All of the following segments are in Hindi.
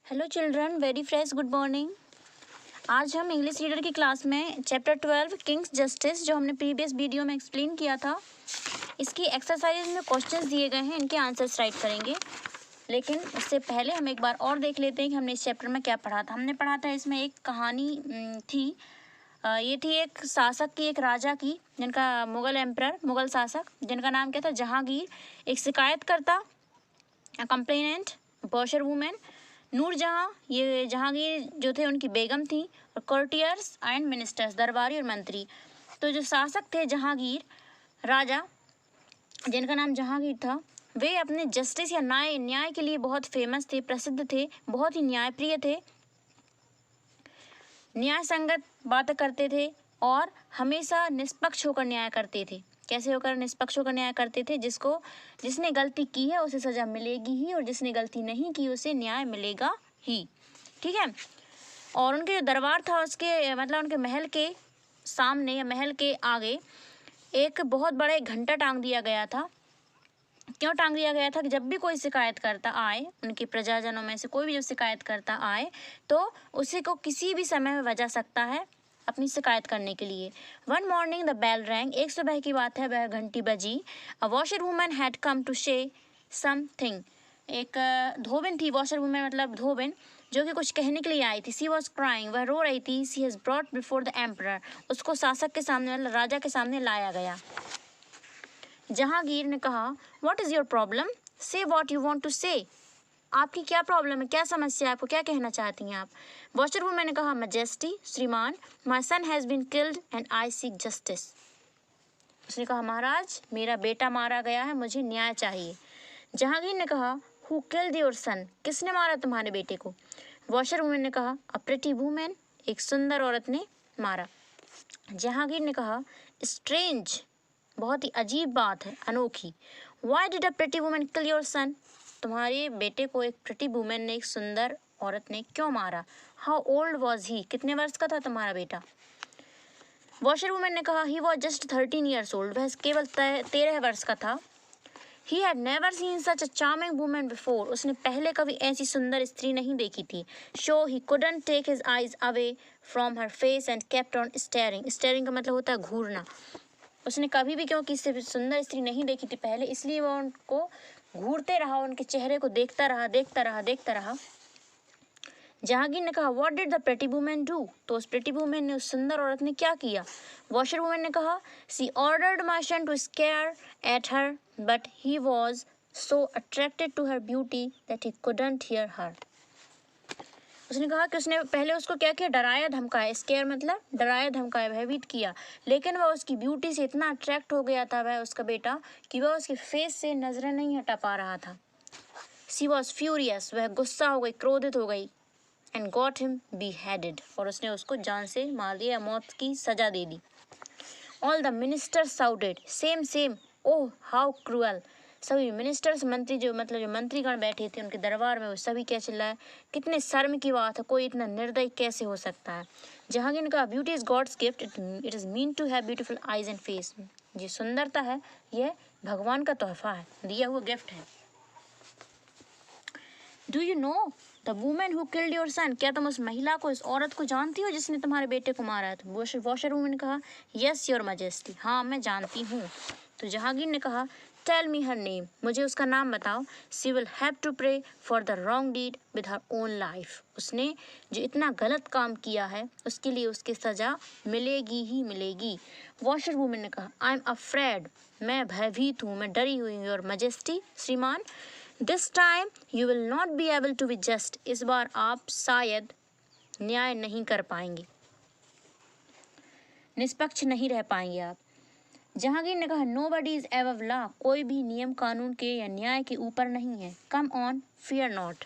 Hello children, very fresh good morning. आज हम इंग्लिश रीडर की क्लास में चैप्टर 12 किंग्स जस्टिस, जो हमने प्रीवियस वीडियो में एक्सप्लेन किया था, इसकी एक्सरसाइज में क्वेश्चंस दिए गए हैं, इनके आंसर्स राइट करेंगे। लेकिन उससे पहले हम एक बार और देख लेते हैं कि हमने इस चैप्टर में क्या पढ़ा था। हमने पढ़ा था इसमें एक कहानी थी। ये थी एक शासक की, एक राजा की, जिनका मुगल शासक जिनका नाम क्या था, जहांगीर। एक शिकायतकर्ता, कंप्लेनेंट, वॉशर वूमेन, नूरजहां, ये जहांगीर जो थे उनकी बेगम थी, और कोर्टियर्स एंड मिनिस्टर्स, दरबारी और मंत्री। तो जो शासक थे जहांगीर, राजा जिनका नाम जहांगीर था, वे अपने जस्टिस या न्याय के लिए बहुत फेमस थे, प्रसिद्ध थे, बहुत ही न्यायप्रिय थे, न्याय संगत बातें करते थे और हमेशा निष्पक्ष होकर न्याय करते थे। कैसे होकर निष्पक्ष होकर न्याय करते थे? जिसने गलती की है उसे सजा मिलेगी ही, और जिसने गलती नहीं की उसे न्याय मिलेगा ही। ठीक है। और उनके जो दरबार था, उसके मतलब उनके महल के सामने या महल के आगे एक बहुत बड़ा एक घंटा टांग दिया गया था। क्यों टांग दिया गया था? कि जब भी कोई शिकायत करता आए, उनके प्रजाजनों में से कोई भी जो शिकायत करता आए, तो उसे को किसी भी समय में बजा सकता है अपनी शिकायत करने के लिए। One morning the bell rang, एक सुबह की बात है, वह घंटी बजी। A washer woman had come to say something, एक धोबिन थी, वॉशर वुमन मतलब धोबिन, जो कि कुछ कहने के लिए आई थी। सी वॉज क्राइंग, वह रो रही थी। She has brought before the emperor, उसको शासक के सामने मतलब राजा के सामने लाया गया। जहांगीर ने कहा, व्हाट इज़ योर प्रॉब्लम, से वॉट यू वॉन्ट टू से, आपकी क्या प्रॉब्लम है, क्या समस्या है, आपको क्या कहना चाहती हैं आप? वॉशर वुमन ने कहा, मजेस्टी, श्रीमान, my son has been killed and I seek justice. उसने कहा, महाराज, मेरा बेटा मारा गया है, मुझे न्याय चाहिए। जहांगीर ने कहा, हु किल्ड योर सन, किसने मारा तुम्हारे बेटे को? वॉशर वुमन ने कहा, अ प्रिटी वुमन, एक सुंदर औरत ने मारा। जहांगीर ने कहा, स्ट्रेंज, बहुत ही अजीब बात है, अनोखी। Why did a pretty woman kill your son, तुम्हारे बेटे को एक प्रिटी वुमन ने, एक सुंदर औरत ने क्यों मारा? हाउ ओल्ड वॉज ही, कितने वर्ष का था तुम्हारा बेटा? वॉशर वुमन ने कहा, he was just 13 years old, वह केवल 13 वर्ष का था। He had never seen such a charming woman before, उसने पहले कभी ऐसी सुंदर स्त्री नहीं देखी थी। So he couldn't take his eyes away from her face and kept on staring, staring का मतलब होता है घूरना। उसने कभी भी, क्योंकि इससे सुंदर स्त्री नहीं देखी थी पहले, इसलिए वो उनको घूरते रहा, उनके चेहरे को देखता रहा। जहांगीर ने कहा, what did the pretty woman do, तो उस प्रिटी वुमन ने, उस सुंदर औरत ने क्या किया? वॉशर वुमन ने कहा, she ordered my son to scare at her, but he was so attracted to her beauty that he couldn't hear her. उसने कहा कि उसने पहले उसको क्या किया? डराया धमकाया। स्केयर मतलब डराया धमकाया, भयभीत किया। लेकिन वह उसकी ब्यूटी से इतना अट्रैक्ट हो गया था, वह उसका बेटा, कि वह उसके फेस से नजरें नहीं हटा पा रहा था। सी वॉज फ्यूरियस, वह गुस्सा हो गई, क्रोधित हो गई। एंड गॉट हिम beheaded, और उसने उसको जान से मार दिया, मौत की सजा दे दी। All the ministers shouted, shame shame, oh how cruel, सभी मिनिस्टर्स, मंत्री, जो मतलब जो मंत्रीगण बैठे थे उनके दरबार में, वो सभी क्या चिल्लाए, कितने शर्म की बात है, कोई इतना निर्दयी कैसे हो सकता है? जहांगीर ने कहा, beauty is God's gift, it is mean to have beautiful eyes and face, ये सुंदरता है, यह भगवान का तोहफा है, दिया हुआ गिफ्ट है। Do you know the women who killed your son, क्या तुम उस महिला को, इस औरत को जानती हो जिसने तुम्हारे बेटे को मारा है? तो वॉशर वुमन ने कहा, यस योर मजेस्टी, हाँ मैं जानती हूँ। तो जहांगीर ने कहा, टेल मी हर नेम, मुझे उसका नाम बताओ। She will have to pray for the wrong deed with her own life, उसने जो इतना गलत काम किया है उसके लिए उसकी सजा मिलेगी ही मिलेगी। वॉशर वुमन ने कहा, आई एम अफ्रेड, मैं भयभीत हूँ, मैं डरी हुई हूँ। योर मजेस्टी, श्रीमान, this time you will not be able to be just, इस बार आप शायद न्याय नहीं कर पाएंगे, निष्पक्ष नहीं रह पाएंगे आप। जहांगीर ने कहा, nobody is above law, कोई भी नियम कानून के या न्याय के ऊपर नहीं है। कम ऑन, फियर नॉट,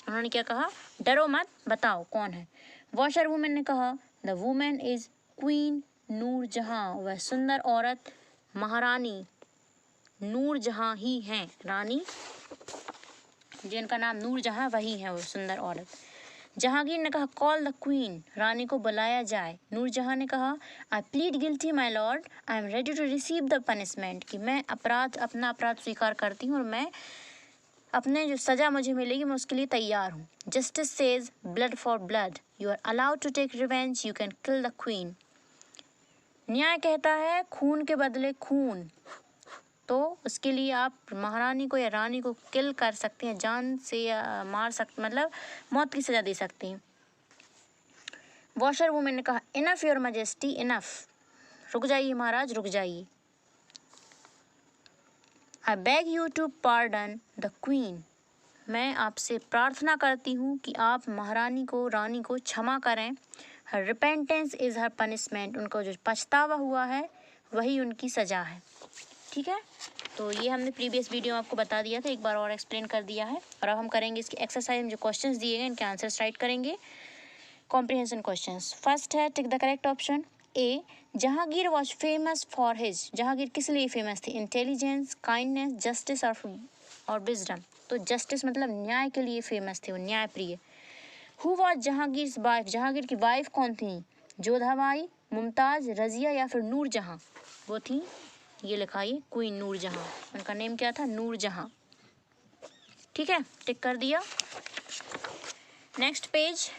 उन्होंने क्या कहा? डरो मत, बताओ कौन है? वॉशर वुमन ने कहा, the women is queen Nurjahan, वह सुंदर औरत महारानी नूरजहां ही हैं, रानी जिनका नाम नूरजहां, वही है वो सुंदर औरत। जहांगीर ने कहा, कॉल द क्वीन, रानी को बुलाया जाए। नूरजहां ने कहा, I plead guilty my lord, I am ready to receive the punishment, कि मैं अपना अपराध स्वीकार करती हूँ और मैं अपने जो सज़ा मुझे मिलेगी मैं उसके लिए तैयार हूँ। Justice says blood for blood, you are allowed to take revenge, you can kill the queen. न्याय कहता है खून के बदले खून, तो उसके लिए आप महारानी को या रानी को किल कर सकते हैं, जान से या मार सकते, मतलब मौत की सज़ा दे सकते हैं। वॉशर वुमेन ने कहा इनफ योर मैजेस्टी, इनफ, रुक जाइए महाराज, रुक जाइए। I beg you to pardon the queen, मैं आपसे प्रार्थना करती हूँ कि आप महारानी को, रानी को क्षमा करें। हर रिपेंटेंस इज़ हर पनिशमेंट, उनको जो पछतावा हुआ है वही उनकी सज़ा है। ठीक है, तो ये हमने प्रीवियस वीडियो में आपको बता दिया था, एक बार और एक्सप्लेन कर दिया है। और अब हम करेंगे इसकी एक्सरसाइज में जो क्वेश्चंस दिए गए इनके आंसर्स राइट करेंगे। कॉम्प्रिहेंशन क्वेश्चंस, फर्स्ट है tick the correct option. A, Jahangir was famous for his, Jahangir किस लिए फेमस थी? इंटेलिजेंस, काइंडनेस, जस्टिस और विजडम। तो जस्टिस मतलब न्याय के लिए फेमस थे, वो न्याय प्रिय। Who was Jahangir wife, Jahangir की वाइफ कौन थी? जोधाबाई, मुमताज, रजिया या फिर नूर जहां? वो थी, ये लिखा है क्वीन नूर जहां, उनका नेम क्या था? नूर जहां। ठीक है, टिक कर दिया। Next page,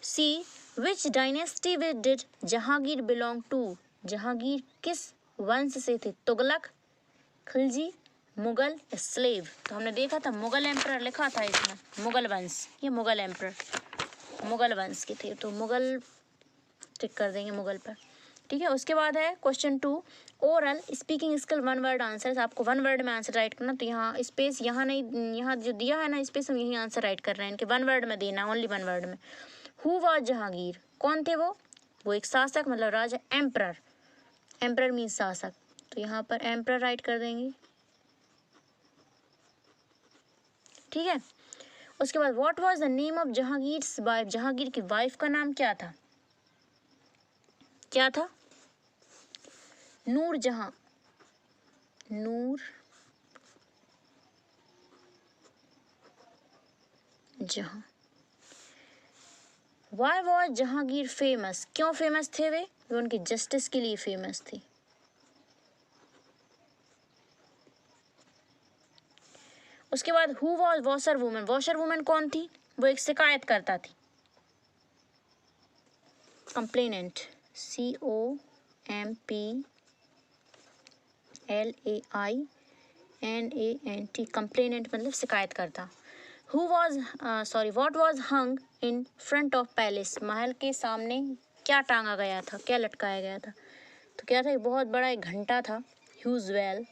see, which dynasty did Jahangir belong to, Jahangir किस वंश से थे? तुगलक, खिलजी, मुगल, स्लेव। तो हमने देखा था मुगल एम्परर लिखा था इसमें, मुगल वंश, ये मुगल एम्परर मुगल वंश के थे, तो मुगल टिक कर देंगे मुगल पर। ठीक है, उसके बाद है question 2, oral speaking skill one word answer, आपको वन वर्ड में आंसर राइट करना। तो यहाँ स्पेस यहाँ नहीं, यहाँ जो दिया है ना स्पेस, हम यही आंसर राइट कर रहे हैं, इनके वन वर्ड में देना, ओनली वन वर्ड में। हु वॉज जहांगीर, कौन थे वो एक शासक, मतलब राजा, एम्परर, एम्परर मीन्स शासक, तो यहाँ पर एम्परर राइट कर देंगे। ठीक है, उसके बाद what was the name of Jahangir's wife, Jahangir की वाइफ का नाम क्या था? क्या था? नूर जहां, नूर जहां। वाई वॉज जहांगीर फेमस, क्यों फेमस थे वे उनके जस्टिस के लिए फेमस थे। उसके बाद who was washer women, washer women कौन थी? वो एक शिकायत करता थी, कंप्लेनेंट, COMPLAINANT, कंप्लेनेंट मतलब शिकायत करता। What was hung in front of palace, महल के सामने क्या टांगा गया था, क्या लटकाया गया था? तो क्या था? एक बहुत बड़ा एक घंटा था, ह्यूज बेल,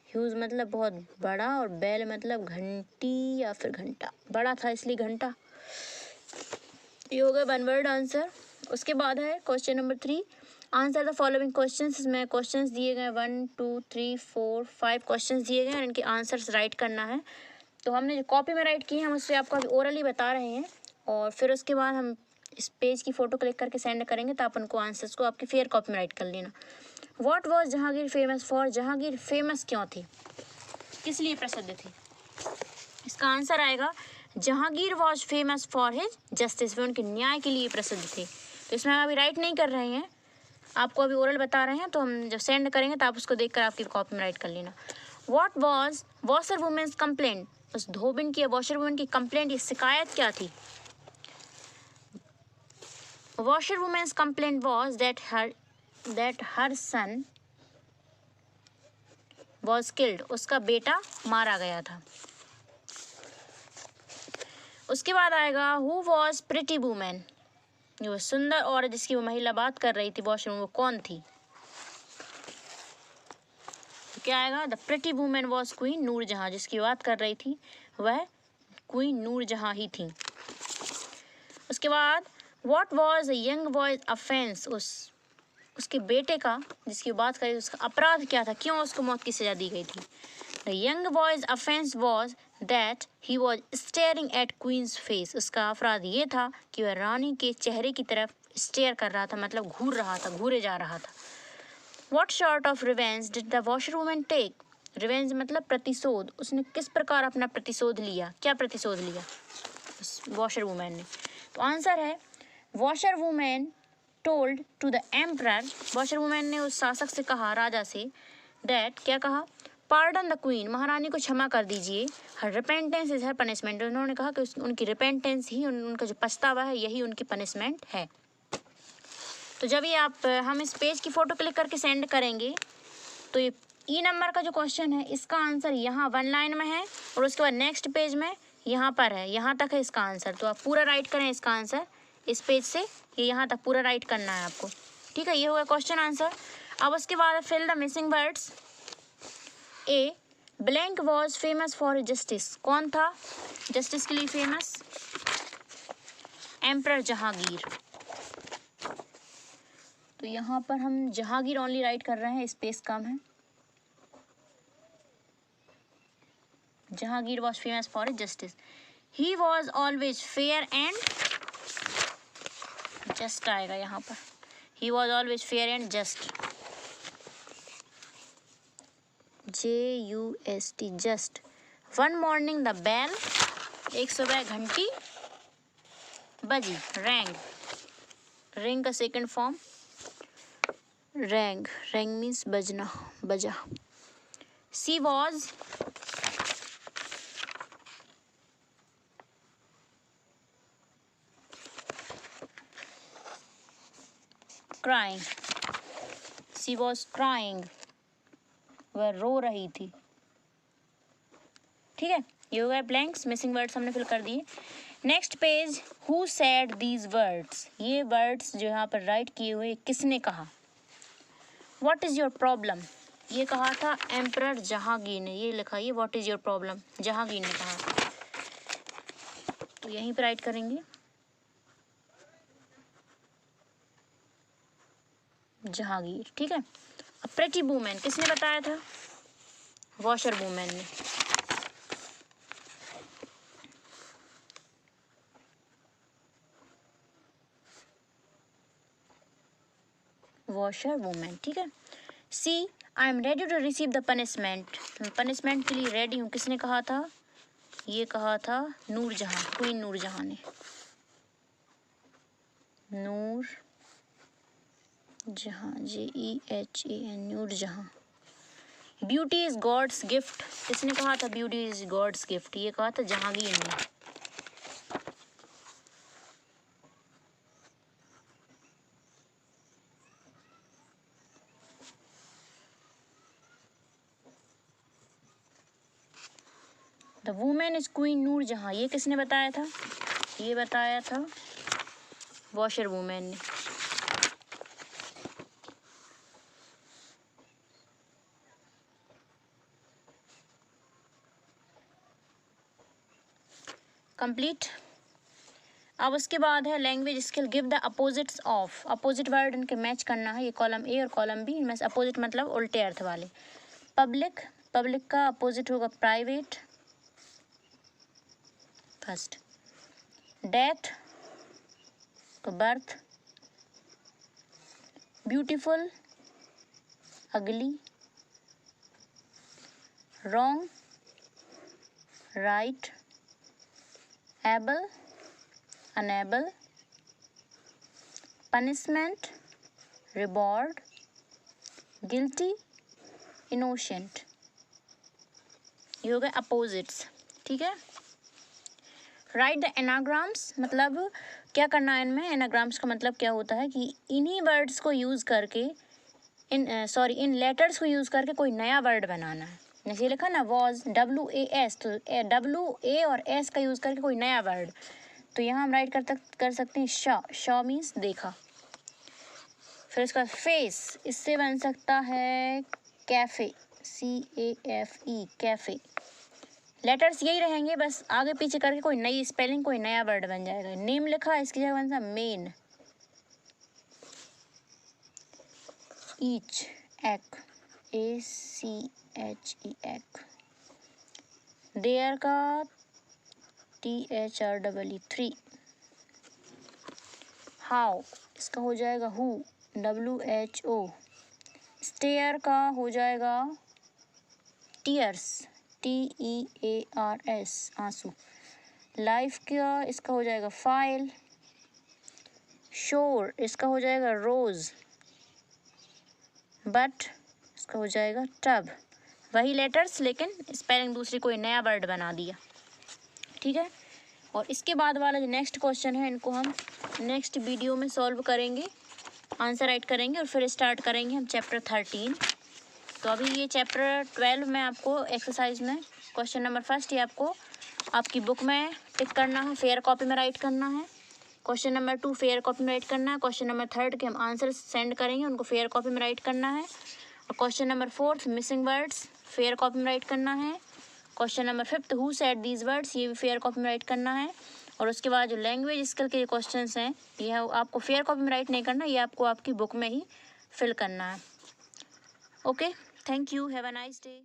ह्यूज मतलब बहुत बड़ा और बेल मतलब घंटी या फिर घंटा, बड़ा था इसलिए घंटा। ये हो गया वन वर्ड आंसर। उसके बाद है question number 3, answer the following questions. इसमें क्वेश्चंस दिए गए 1 2 3 4 5 क्वेश्चंस दिए गए हैं और इनके आंसर्स राइट करना है। तो हमने जो कॉपी में राइट किए हैं हम उससे आपको अभी ओरली बता रहे हैं, और फिर उसके बाद हम इस पेज की फ़ोटो क्लिक करके सेंड करेंगे, तो आप उनको आंसर्स को आपकी फेयर कॉपी में राइट कर लेना। What was Jahangir famous for, Jahangir famous क्यों थी, किस लिए प्रसिद्ध थी? इसका आंसर आएगा Jahangir was famous for his justice, वे उनके न्याय के लिए प्रसिद्ध थे। तो इसमें हम अभी राइट नहीं कर रहे हैं, आपको अभी ओरल बता रहे हैं, तो हम जब सेंड करेंगे तो आप उसको देखकर आपकी कॉपी में राइट कर लेना। What was washer women's complaint, उस धोबिन की वॉशर वुमेन की कंप्लेंट, ये शिकायत क्या थी? Washer women's complaint was that her son was killed, उसका बेटा मारा गया था। उसके बाद आएगा हु वॉज प्रिटी वुमेन, वो सुंदर औरत जिसकी वो महिला बात कर रही थी वॉशरूम, वो कौन थी? तो क्या आएगा? The pretty women was queen Nur Jahan, जिसकी बात कर रही थी वह क्वीन नूर जहां ही थी। उसके बाद what was young boy's offence, उसके बेटे का जिसकी बात करी उसका अपराध क्या था, क्यों उसको मौत की सजा दी गई थी? The young boy's offence was that he was staring at queen's face, उसका अपराध ये था कि वह रानी के चेहरे की तरफ स्टेयर कर रहा था, मतलब घूर रहा था, घूरे जा रहा था। What sort of revenge did the washer women take, revenge मतलब प्रतिशोध, उसने किस प्रकार अपना प्रतिशोध लिया, क्या प्रतिशोध लिया वॉशर वुमेन ने? तो आंसर है washer women told to the emperor, washer women ने उस शासक से कहा, राजा से, दैट क्या कहा? पार्डन द क्वीन, महारानी को क्षमा कर दीजिए। हर रिपेंटेंस इज हर पनिशमेंट, उन्होंने कहा कि उनकी रिपेंटेंस ही उनका जो पछतावा है यही उनकी पनिशमेंट है। तो जब ये हम इस पेज की फ़ोटो क्लिक करके सेंड करेंगे तो ये ई नंबर का जो क्वेश्चन है इसका आंसर यहाँ 1 लाइन में है और उसके बाद नेक्स्ट पेज में यहाँ पर है, यहाँ तक है इसका आंसर। तो आप पूरा राइट करें इसका आंसर इस पेज से, ये यहाँ तक पूरा राइट करना है आपको, ठीक है। ये हुआ क्वेश्चन आंसर। अब उसके बाद fill the missing words. A, blank was famous for justice, कौन था जस्टिस के लिए फेमस? एम्परर जहांगीर। तो यहाँ पर हम जहांगीर ओनली राइट कर रहे हैं, स्पेस कम है। Jahangir was famous for justice. He was always fair and just आएगा यहाँ पर, he was always fair and just, JUST just. One morning the bell, एक सुबह घंटी बजी। रैंग, रिंग का second form rang, rang means बजना, बजा। She was, crying, she was crying, वह रो रही थी, ठीक है। ये हो गए ब्लैंक्स, मिसिंग वर्ड्स हमने फिल कर दिए। Next page, who said these words, ये वर्ड्स जो यहाँ पर राइट किए हुए किसने कहा? व्हाट इज़ योर प्रॉब्लम, ये कहा था एम्परर जहांगीर ने, ये लिखा ये what is your problem Jahangir ने कहा, तो यहीं पर राइट करेंगे जहांगीर, ठीक है। अब प्रेटी वुमेन किसने बताया था? वॉशर वुमेन ने। वॉशर वुमेन, ठीक है। She, I am ready to receive the punishment, punishment के लिए रेडी हूँ, किसने कहा था? ये कहा था नूरजहां, क्वीन नूरजहां ने। Nur Jahan, JEHAN, Nurjahan. Beauty is God's gift, किसने कहा था ब्यूटी इज गॉड्स गिफ्ट? ये कहा था जहांगीर ने। The women is queen Nurjahan, ये किसने बताया था? ये बताया था वॉशर वुमेन ने। कंप्लीट। अब उसके बाद है language skill, give the opposites of, opposite word इनके मैच करना है। ये कॉलम ए और कॉलम बी, इनमें से अपोजिट मतलब उल्टे अर्थ वाले। पब्लिक, पब्लिक का अपोजिट होगा प्राइवेट, फर्स्ट। डेथ का बर्थ। ब्यूटीफुल, अगली। Wrong, right. Able, unable. Punishment, reward. Guilty, innocent. ये हो गए अपोजिट्स, ठीक है। राइट द एनाग्राम्स, मतलब क्या करना है इनमें? एनाग्राम्स का मतलब क्या होता है कि इन्हीं वर्ड्स को यूज़ करके इन लेटर्स को यूज़ करके कोई नया वर्ड बनाना है। जैसे लिखा ना वॉज, WAS, तो WA और S का यूज़ करके कोई नया वर्ड, तो यहाँ हम राइट कर सकते हैं शॉ मीन्स देखा। फिर उसका फेस, इससे बन सकता है कैफ़े, CAFE, कैफ़े। लेटर्स यही रहेंगे, बस आगे पीछे करके कोई नई स्पेलिंग, कोई नया वर्ड बन जाएगा। नेम लिखा, इसकी जगह बन सा मेन। ईच, एक, ACHE, एक। देयर का THREE, 3। हाउ, इसका हो जाएगा हु, WHO। स्टेयर का हो जाएगा टीयर्स, TEARS, आंसू। लाइफ का इसका हो जाएगा फाइल। शोर, इसका हो जाएगा रोज़। बट इसका हो जाएगा टब। वही लेटर्स लेकिन स्पेलिंग दूसरी, कोई नया वर्ड बना दिया, ठीक है। और इसके बाद वाला जो नेक्स्ट क्वेश्चन है इनको हम नेक्स्ट वीडियो में सॉल्व करेंगे, आंसर राइट करेंगे और फिर स्टार्ट करेंगे हम चैप्टर 13। तो अभी ये चैप्टर 12 में आपको एक्सरसाइज में क्वेश्चन नंबर फर्स्ट ये आपको आपकी बुक में टिक करना है, फेयर कॉपी में राइट करना है। क्वेश्चन नंबर 2 फेयर कॉपी में राइट करना है। क्वेश्चन नंबर 3 के हम आंसर सेंड करेंगे, उनको फेयर कॉपी में राइट करना है। और question number 4 missing words fair copy में राइट करना है। Question number 5 who said these words, ये भी फेयर कॉपी में राइट करना है। और उसके बाद जो लैंग्वेज स्किल के क्वेश्चन हैं ये आपको फेयर कॉपी में राइट नहीं करना, ये आपको आपकी बुक में ही फिल करना है। Okay, thank you, have a nice day.